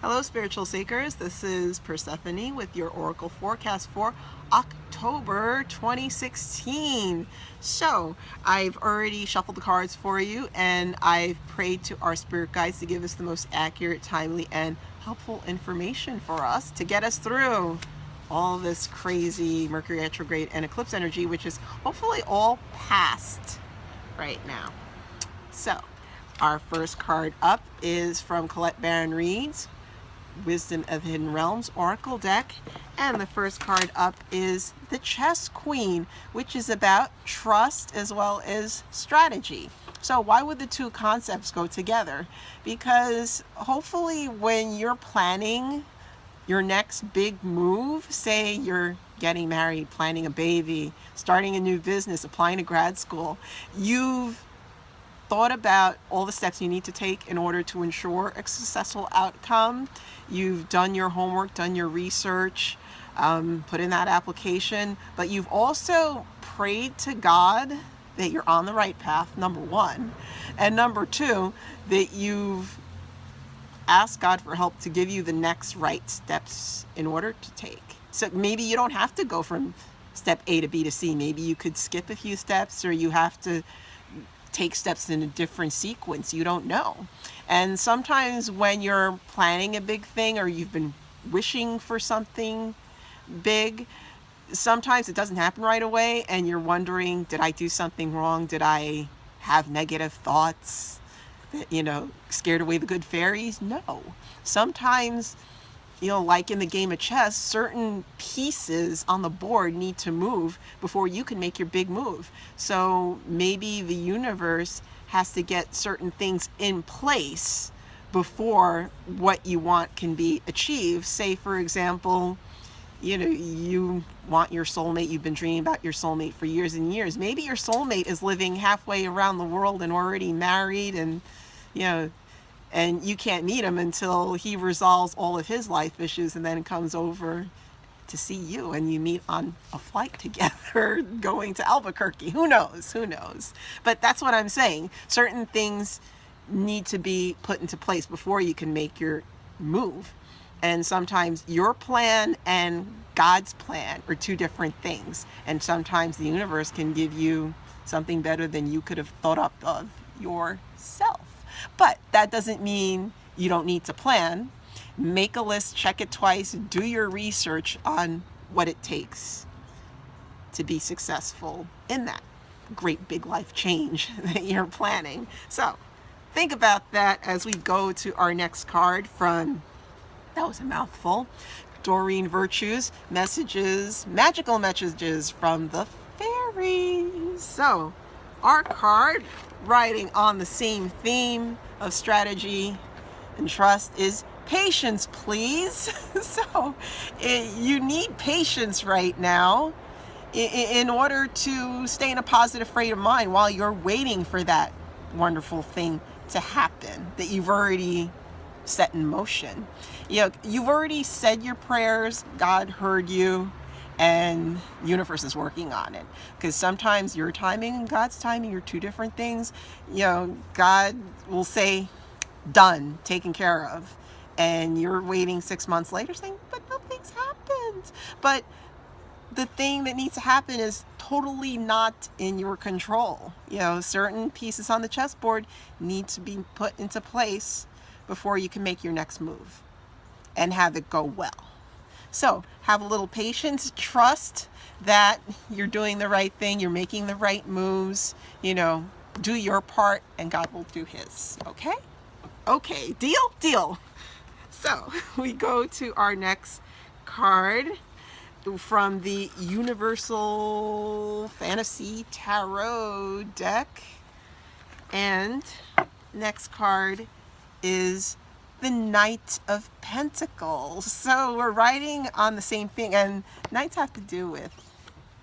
Hello, spiritual seekers. This is Persephone with your Oracle forecast for October 2016. So, I've already shuffled the cards for you, and I've prayed to our spirit guides to give us the most accurate, timely, and helpful information for us to get us through all this crazy Mercury retrograde and eclipse energy, which is hopefully all past right now. So, our first card up is from Colette Baron Reed's Wisdom of Hidden Realms Oracle deck, and the first card up is the Chess Queen, which is about trust as well as strategy. So why would the two concepts go together? Because hopefully when you're planning your next big move, say you're getting married, planning a baby, starting a new business, applying to grad school, you've thought about all the steps you need to take in order to ensure a successful outcome. You've done your homework, done your research, put in that application, but you've also prayed to God that you're on the right path, number one, and number two, that you've asked God for help to give you the next right steps in order to take. So maybe you don't have to go from step A to B to C. Maybe you could skip a few steps, or you have to take steps in a different sequence. You don't know. And sometimes when you're planning a big thing, or you've been wishing for something big, sometimes it doesn't happen right away, and you're wondering, did I do something wrong? Did I have negative thoughts that, scared away the good fairies? No. Sometimes, like in the game of chess, certain pieces on the board need to move before you can make your big move. So maybe the universe has to get certain things in place before what you want can be achieved. Say, for example, you want your soulmate, you've been dreaming about your soulmate for years and years. Maybe your soulmate is living halfway around the world and already married, and and you can't meet him until he resolves all of his life issues and then comes over to see you, and you meet on a flight together going to Albuquerque. Who knows? But that's what I'm saying. Certain things need to be put into place before you can make your move. And sometimes your plan and God's plan are two different things. And sometimes the universe can give you something better than you could have thought up of yourself. But that doesn't mean you don't need to plan. Make a list, check it twice, do your research on what it takes to be successful in that great big life change that you're planning. So think about that as we go to our next card from, that was a mouthful, Doreen Virtue's magical messages from the fairies. So our card, riding on the same theme of strategy and trust, is patience, please. So you need patience right now in order to stay in a positive frame of mind while you're waiting for that wonderful thing to happen that you've already set in motion. You've already said your prayers, God heard you, and the universe is working on it. Because sometimes your timing and God's timing are two different things. God will say, done, taken care of. And you're waiting 6 months later saying, but nothing's happened. But the thing that needs to happen is totally not in your control. Certain pieces on the chessboard need to be put into place before you can make your next move and have it go well. So have a little patience, trust that you're doing the right thing, you're making the right moves, do your part and God will do his. Okay, deal. So we go to our next card from the Universal Fantasy Tarot deck, and next card is the Knight of Pentacles. So we're riding on the same thing, and knights have to do with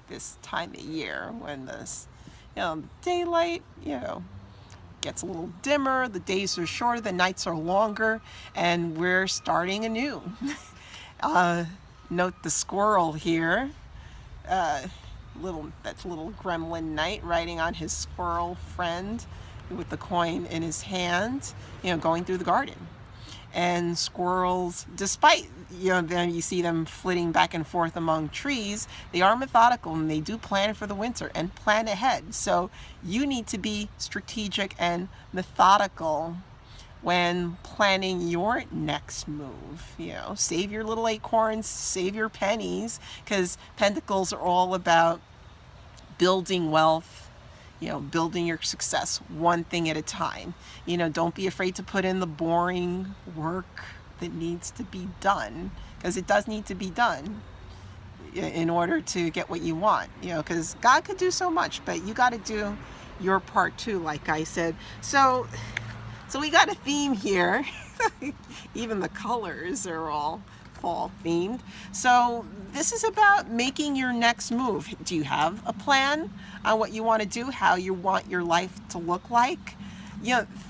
this time of year when this, daylight, gets a little dimmer, the days are shorter, the nights are longer, and we're starting anew. Note the squirrel here. That's a little gremlin knight riding on his squirrel friend with the coin in his hand, going through the garden. And squirrels, despite, then you see them flitting back and forth among trees, they are methodical and they do plan for the winter and plan ahead. So you need to be strategic and methodical when planning your next move. Save your little acorns, save your pennies, because pentacles are all about building wealth, building your success one thing at a time. Don't be afraid to put in the boring work that needs to be done, because it does need to be done in order to get what you want. Because God could do so much, but you got to do your part too, like I said. So we got a theme here. Even the colors are all fall themed. So this is about making your next move. Do you have a plan on what you want to do, how you want your life to look like?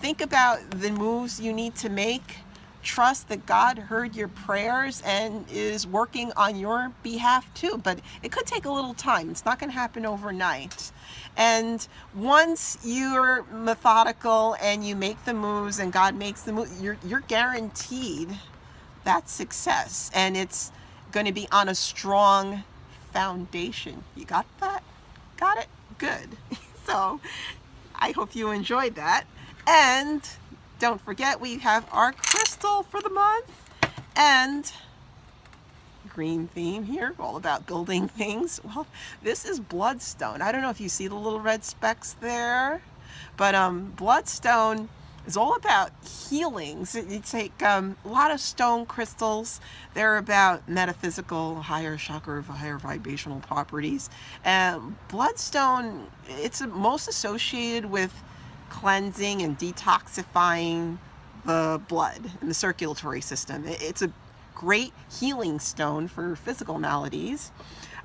Think about the moves you need to make. Trust that God heard your prayers and is working on your behalf too, but it could take a little time. It's not going to happen overnight. And once you're methodical and you make the moves and God makes the move, you're guaranteed that success, and it's going to be on a strong foundation. You got that? Got it? Good. So I hope you enjoyed that. And don't forget, we have our crystal for the month and green theme here, all about building things. Well, this is bloodstone. I don't know if you see the little red specks there, but bloodstone is all about healings. It's like a lot of stone crystals. They're about metaphysical, higher chakra, higher vibrational properties. And bloodstone, it's most associated with cleansing and detoxifying the blood and the circulatory system. It's a great healing stone for physical maladies,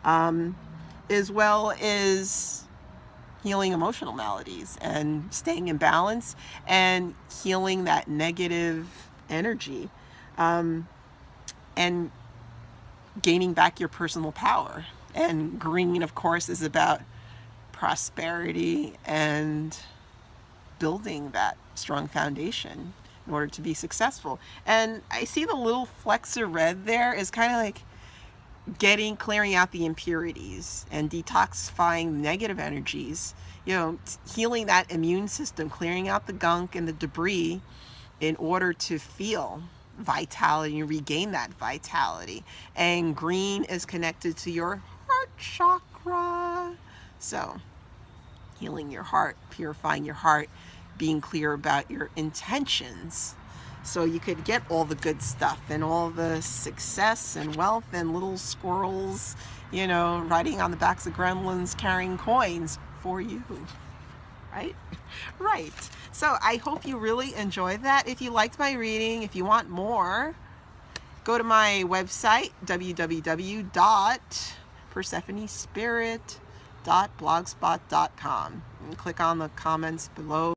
as well as healing emotional maladies and staying in balance and healing that negative energy, and gaining back your personal power. And green, of course, is about prosperity and building that strong foundation in order to be successful. And I see the little flecks of red there is kind of like clearing out the impurities and detoxifying negative energies, healing that immune system, clearing out the gunk and the debris in order to feel vitality and regain that vitality. And green is connected to your heart chakra. So healing your heart, purifying your heart, being clear about your intentions, so you could get all the good stuff and all the success and wealth and little squirrels, riding on the backs of gremlins carrying coins for you. Right? Right. So I hope you really enjoyed that. If you liked my reading, if you want more, go to my website, www.persephonespirit.blogspot.com, and click on the comments below.